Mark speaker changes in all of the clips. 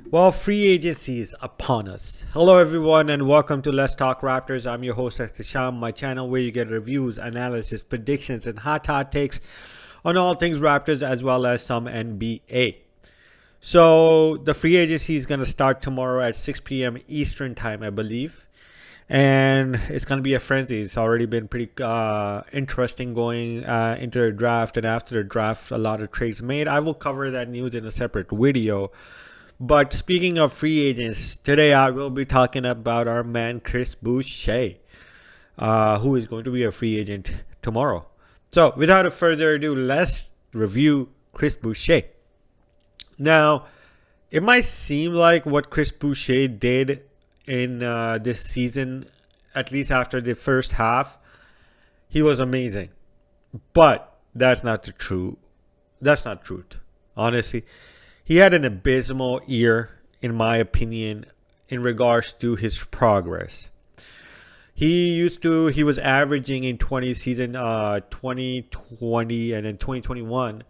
Speaker 1: Well, free agency is upon us. Hello, everyone, and welcome to Let's Talk Raptors. I'm your host, Sham, my channel where you get reviews, analysis, predictions, and hot takes on all things Raptors as well as some NBA. So, the free agency is going to start tomorrow at 6 p.m. Eastern Time, I believe. And it's going to be a frenzy. It's already been pretty interesting going into the draft, and after the draft, a lot of trades made. I will cover that news in a separate video. But speaking of free agents, today I will be talking about our man Chris Boucher, who is going to be a free agent tomorrow. So, without further ado, let's review Chris Boucher. Now, it might seem like what Chris Boucher did in this season, at least after the first half, he was amazing. But that's not the truth. That's not truth. Honestly, he had an abysmal year, in my opinion, in regards to his progress. He was averaging in 2020 and in 2021,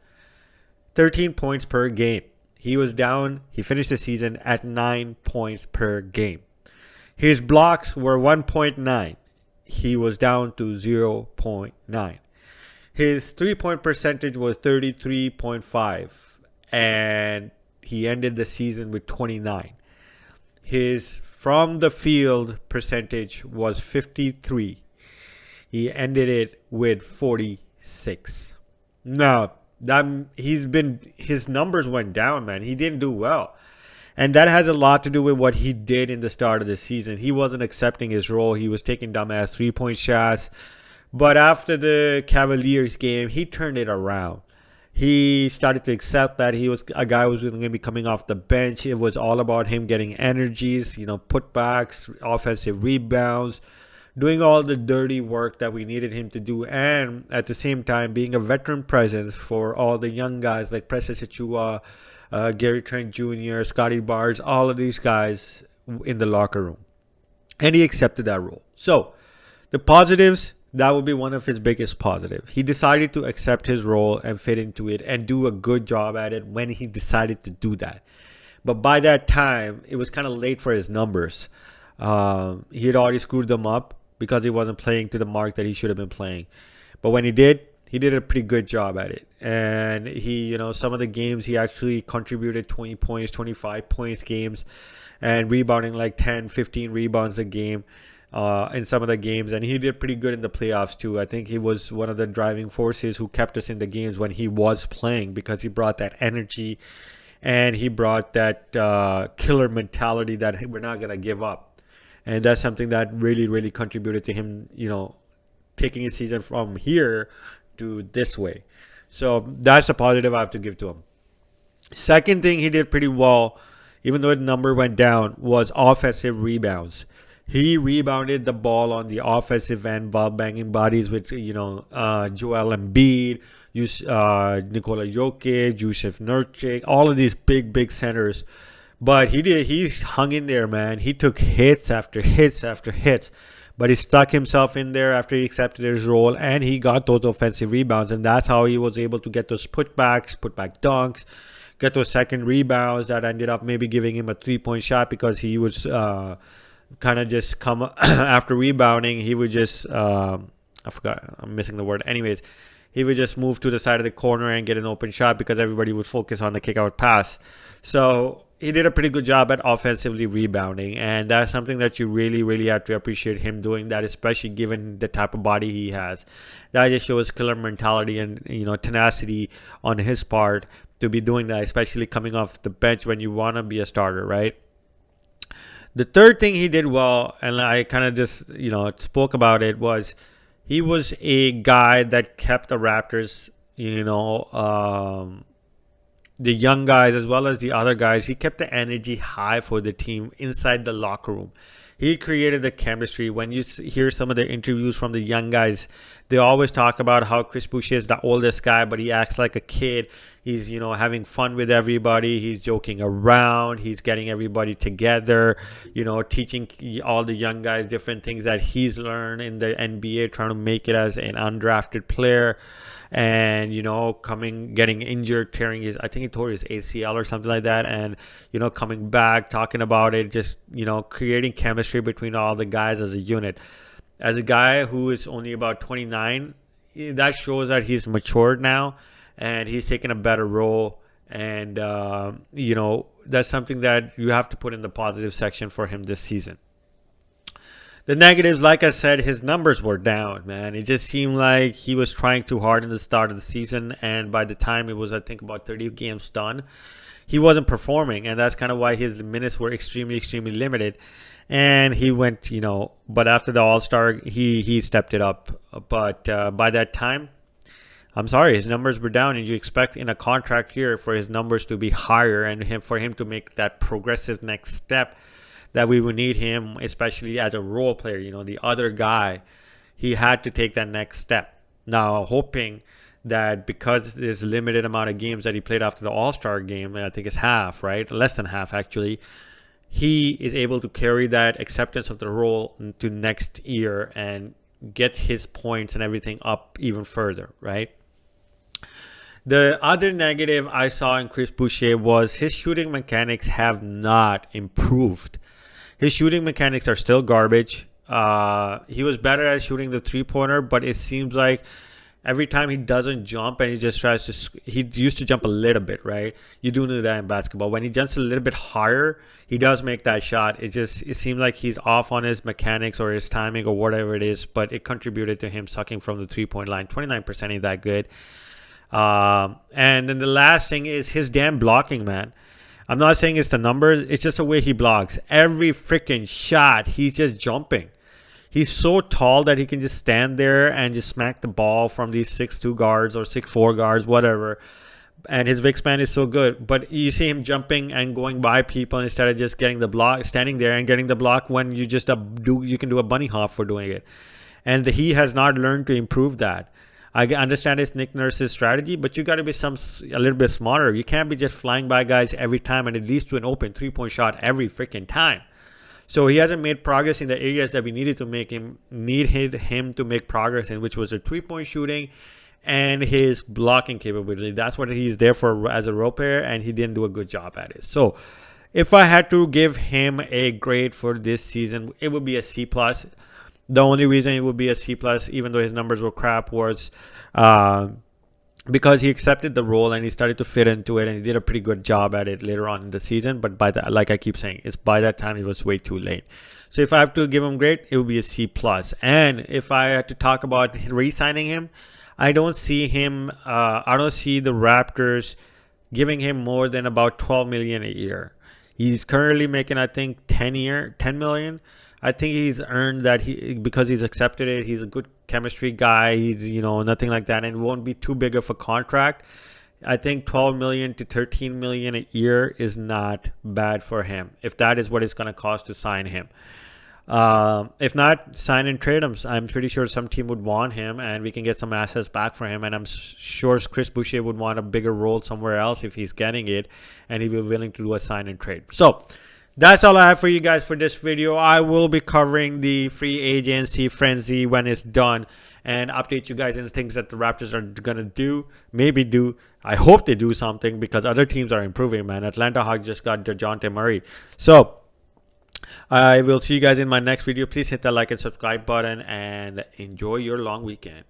Speaker 1: 13 points per game. He finished the season at 9 points per game. His blocks were 1.9. He was down to 0.9. His 3-point percentage was 33.5. And he ended the season with 29. His from the field percentage was 53. He ended it with 46. Now, his numbers went down, man. He didn't do well. And that has a lot to do with what he did in the start of the season. He wasn't accepting his role. He was taking dumbass 3-point shots. But after the Cavaliers game, he turned it around. He started to accept that he was a guy who was going to be coming off the bench. It was all about him getting energies, putbacks, offensive rebounds, doing all the dirty work that we needed him to do, and at the same time being a veteran presence for all the young guys like Precious Achua, Gary Trent Jr., Scotty Barnes, all of these guys in the locker room. And he accepted that role. So, the positives, that would be one of his biggest positives. He decided to accept his role and fit into it and do a good job at it when he decided to do that. But by that time, it was kind of late for his numbers. He had already screwed them up because he wasn't playing to the mark that he should have been playing. But when he did a pretty good job at it. And some of the games he actually contributed 20 points, 25 points games, and rebounding like 10, 15 rebounds a game. In some of the games, and he did pretty good in the playoffs too. I think he was one of the driving forces who kept us in the games when he was playing, because he brought that energy and he brought that killer mentality that we're not going to give up. And that's something that really contributed to him, taking his season from here to this way. So that's a positive I have to give to him. Second thing he did pretty well, even though the number went down, was offensive rebounds. He rebounded the ball on the offensive end while banging bodies with, Joel Embiid, Nikola Jokic, Jusuf Nurkic, all of these big centers. But he hung in there, man. He took hits after hits after hits. But he stuck himself in there after he accepted his role, and he got those offensive rebounds. And that's how he was able to get those putback dunks, get those second rebounds that ended up maybe giving him a 3-point shot, because he was kind of just come after rebounding. He would just I forgot, I'm missing the word. Anyways, he would just move to the side of the corner and get an open shot because everybody would focus on the kick out pass. So he did a pretty good job at offensively rebounding, and that's something that you really have to appreciate him doing that, especially given the type of body he has. That just shows killer mentality and tenacity on his part to be doing that, especially coming off the bench when you want to be a starter, right? The third thing he did well, and I kind of just, spoke about it, was he was a guy that kept the Raptors, the young guys as well as the other guys. He kept the energy high for the team inside the locker room. He created the chemistry. When you hear some of the interviews from the young guys, they always talk about how Chris Boucher is the oldest guy, but he acts like a kid. He's, having fun with everybody. He's joking around. He's getting everybody together, teaching all the young guys different things that he's learned in the NBA, trying to make it as an undrafted player. and getting injured, tearing his, I think he tore his ACL or something like that, and coming back, talking about it, just creating chemistry between all the guys as a unit. As a guy who is only about 29, that shows that he's matured now and he's taken a better role. And that's something that you have to put in the positive section for him this season. The negatives, like I said, his numbers were down, man. It just seemed like he was trying too hard in the start of the season, and by the time it was, I think, about 30 games done, he wasn't performing, and that's kind of why his minutes were extremely, extremely limited. And he went, but after the All-Star, he stepped it up. But by that time, I'm sorry, his numbers were down, and you expect in a contract year for his numbers to be higher and for him to make that progressive next step that we would need him, especially as a role player, the other guy. He had to take that next step. Now, hoping that because there's a limited amount of games that he played after the All-Star game, I think it's half, right? Less than half, actually. He is able to carry that acceptance of the role to next year and get his points and everything up even further, right? The other negative I saw in Chris Boucher was his shooting mechanics have not improved. His shooting mechanics are still garbage. He was better at shooting the three-pointer, but it seems like every time he doesn't jump and he just tries to, he used to jump a little bit, right? You do know that in basketball. When he jumps a little bit higher, he does make that shot. It seems like he's off on his mechanics or his timing or whatever it is, but it contributed to him sucking from the three-point line. 29% ain't that good. And then the last thing is his damn blocking, man. I'm not saying it's the numbers. It's just the way he blocks. Every freaking shot, he's just jumping. He's so tall that he can just stand there and just smack the ball from these 6'2 guards or 6'4 guards, whatever. And his wingspan is so good. But you see him jumping and going by people instead of just getting the block, standing there and getting the block when you just you can do a bunny hop for doing it. And he has not learned to improve that. I understand it's Nick Nurse's strategy, but you got to be a little bit smarter. You can't be just flying by guys every time and it leads to an open three-point shot every freaking time. So he hasn't made progress in the areas that we needed him to make progress in, which was the three-point shooting and his blocking capability. That's what he's there for as a role player, and he didn't do a good job at it. So if I had to give him a grade for this season, it would be a C+. The only reason it would be a C+, even though his numbers were crap, was because he accepted the role and he started to fit into it, and he did a pretty good job at it later on in the season. But like I keep saying, by that time it was way too late. So if I have to give him a grade, it would be a C+. And if I had to talk about re-signing him, I don't see him. I don't see the Raptors giving him more than about $12 million a year. He's currently making, I think, $10 million. I think he's earned that because he's accepted it. He's a good chemistry guy. He's, nothing like that. And it won't be too big of a contract. I think $12 million to $13 million a year is not bad for him, if that is what it's going to cost to sign him. If not, sign and trade him. I'm pretty sure some team would want him and we can get some assets back for him. And I'm sure Chris Boucher would want a bigger role somewhere else if he's getting it, and he'd be willing to do a sign and trade. So that's all I have for you guys for this video. I will be covering the free agency frenzy when it's done and update you guys on things that the Raptors are going to do, maybe do. I hope they do something because other teams are improving, man. Atlanta Hawks just got DeJounte Murray. So I will see you guys in my next video. Please hit that like and subscribe button and enjoy your long weekend.